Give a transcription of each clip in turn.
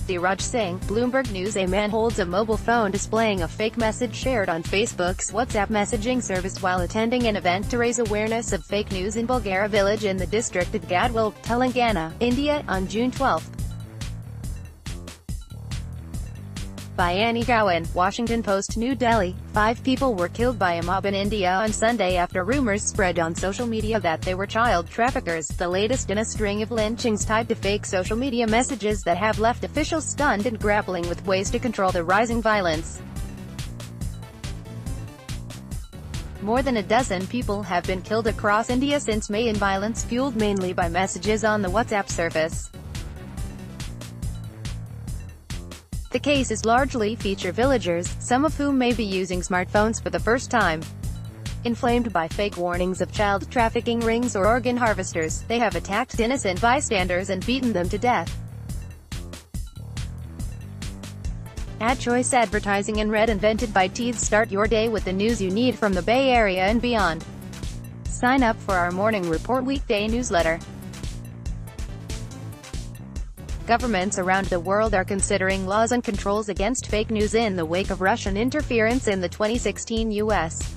Dheeraj Singh, Bloomberg News. A man holds a mobile phone displaying a fake message shared on Facebook's WhatsApp messaging service while attending an event to raise awareness of fake news in Bulgara village in the district of Gadwal, Telangana, India, on June 12. By Annie Gowan, Washington Post. New Delhi. 5 people were killed by a mob in India on Sunday after rumors spread on social media that they were child traffickers, the latest in a string of lynchings tied to fake social media messages that have left officials stunned and grappling with ways to control the rising violence. More than a dozen people have been killed across India since May in violence fueled mainly by messages on the WhatsApp service. The cases largely feature villagers, some of whom may be using smartphones for the first time. Inflamed by fake warnings of child trafficking rings or organ harvesters, they have attacked innocent bystanders and beaten them to death. Ad choice advertising and Red invented by Teeth. Start your day with the news you need from the Bay Area and beyond. Sign up for our morning report weekday newsletter. Governments around the world are considering laws and controls against fake news in the wake of Russian interference in the 2016 U.S.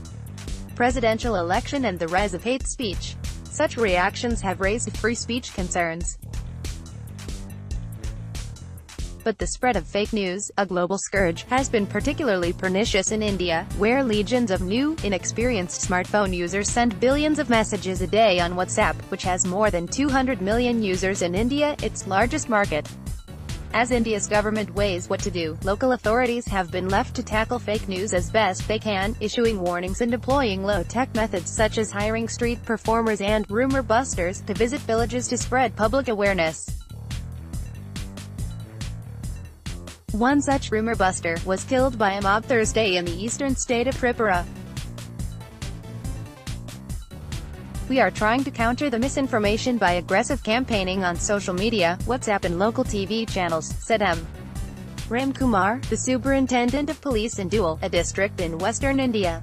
presidential election and the rise of hate speech. Such reactions have raised free speech concerns. But the spread of fake news, a global scourge, has been particularly pernicious in India, where legions of new, inexperienced smartphone users send billions of messages a day on WhatsApp, which has more than 200 million users in India, its largest market. As India's government weighs what to do, local authorities have been left to tackle fake news as best they can, issuing warnings and deploying low-tech methods such as hiring street performers and rumor busters to visit villages to spread public awareness. One such rumor buster was killed by a mob Thursday in the eastern state of Tripura. We are trying to counter the misinformation by aggressive campaigning on social media, WhatsApp and local TV channels, said M. Ram Kumar, the superintendent of police in Dhule, a district in western India.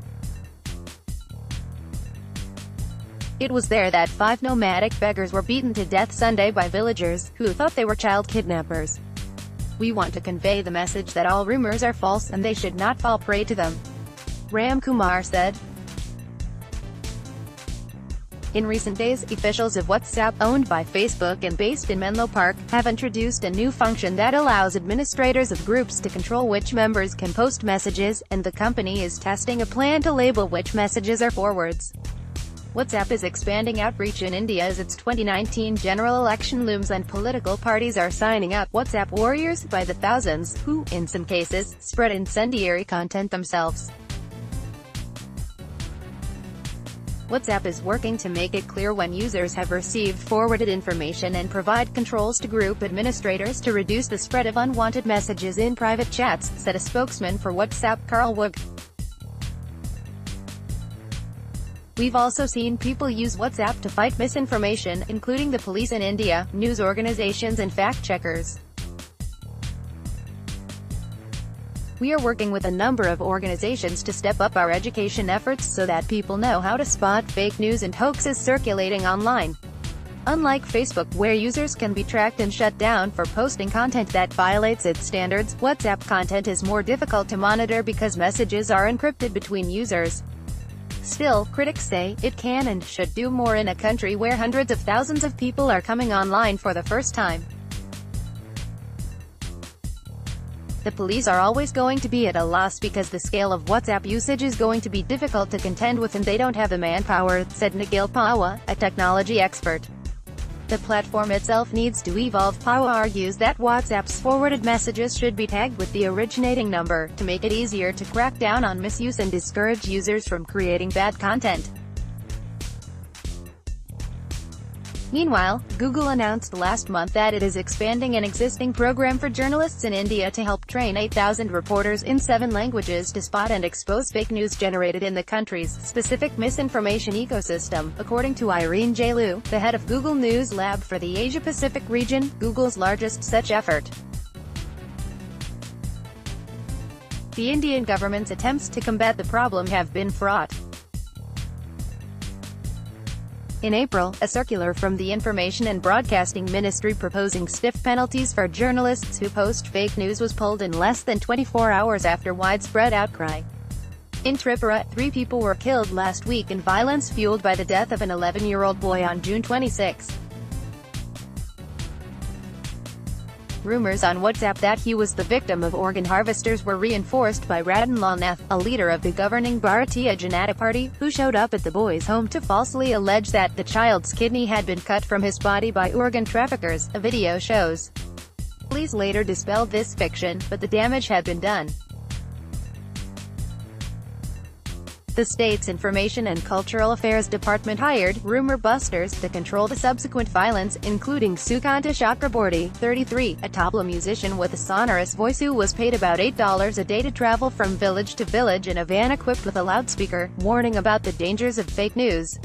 It was there that 5 nomadic beggars were beaten to death Sunday by villagers, who thought they were child kidnappers. We want to convey the message that all rumors are false and they should not fall prey to them, Ram Kumar said. In recent days, officials of WhatsApp, owned by Facebook and based in Menlo Park, have introduced a new function that allows administrators of groups to control which members can post messages, and the company is testing a plan to label which messages are forwards. WhatsApp is expanding outreach in India as its 2019 general election looms and political parties are signing up WhatsApp warriors by the thousands, who, in some cases, spread incendiary content themselves. WhatsApp is working to make it clear when users have received forwarded information and provide controls to group administrators to reduce the spread of unwanted messages in private chats, said a spokesman for WhatsApp, Carl Woog. We've also seen people use WhatsApp to fight misinformation, including the police in India, news organizations and fact-checkers. We are working with a number of organizations to step up our education efforts so that people know how to spot fake news and hoaxes circulating online. Unlike Facebook, where users can be tracked and shut down for posting content that violates its standards, WhatsApp content is more difficult to monitor because messages are encrypted between users. Still, critics say, it can and should do more in a country where hundreds of thousands of people are coming online for the first time. The police are always going to be at a loss because the scale of WhatsApp usage is going to be difficult to contend with and they don't have the manpower, said Nikhil Pawa, a technology expert. The platform itself needs to evolve. Pawa argues that WhatsApp's forwarded messages should be tagged with the originating number, to make it easier to crack down on misuse and discourage users from creating bad content. Meanwhile, Google announced last month that it is expanding an existing program for journalists in India to help train 8,000 reporters in 7 languages to spot and expose fake news generated in the country's specific misinformation ecosystem, according to Irene Jailu, the head of Google News Lab for the Asia-Pacific region, Google's largest such effort. The Indian government's attempts to combat the problem have been fraught. In April, a circular from the Information and Broadcasting Ministry proposing stiff penalties for journalists who post fake news was pulled in less than 24 hours after widespread outcry. In Tripura, 3 people were killed last week in violence fueled by the death of an 11-year-old boy on June 26. Rumors on WhatsApp that he was the victim of organ harvesters were reinforced by Radhan Lal Nath, a leader of the governing Bharatiya Janata Party, who showed up at the boy's home to falsely allege that the child's kidney had been cut from his body by organ traffickers, a video shows. Police later dispelled this fiction, but the damage had been done. The state's Information and Cultural Affairs Department hired rumor busters to control the subsequent violence, including Sukanta Chakraborty, 33, a tabla musician with a sonorous voice who was paid about $8 a day to travel from village to village in a van equipped with a loudspeaker, warning about the dangers of fake news.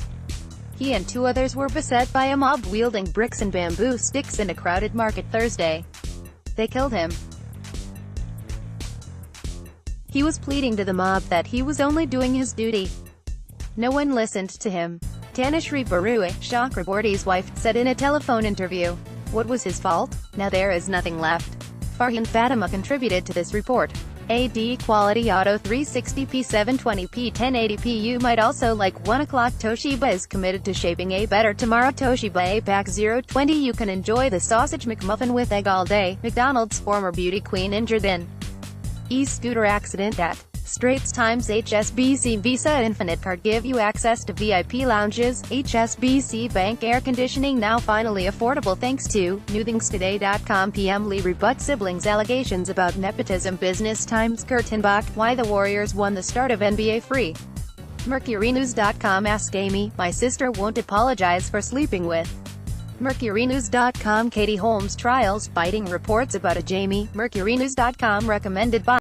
He and 2 others were beset by a mob wielding bricks and bamboo sticks in a crowded market Thursday. They killed him. He was pleading to the mob that he was only doing his duty. No one listened to him. Tanushree Barua, Chakraborty's wife, said in a telephone interview. What was his fault? Now there is nothing left. Farhan Fatima contributed to this report. AD Quality Auto 360p 720p 1080p. You might also like 1 o'clock. Toshiba is committed to shaping a better tomorrow. Toshiba APAC 020. You can enjoy the sausage McMuffin with egg all day. McDonald's former beauty queen injured in e-scooter accident at Straits Times. HSBC Visa Infinite Card give you access to VIP lounges. HSBC Bank air conditioning now finally affordable thanks to newthingstoday.com. PM Lee rebuts siblings' allegations about nepotism. Business Times Kurtenbach, why the Warriors won the start of NBA free. MercuryNews.com. Ask Amy, my sister won't apologize for sleeping with. MercuryNews.com. Katie Holmes trials biting reports about a Jamie. MercuryNews.com recommended by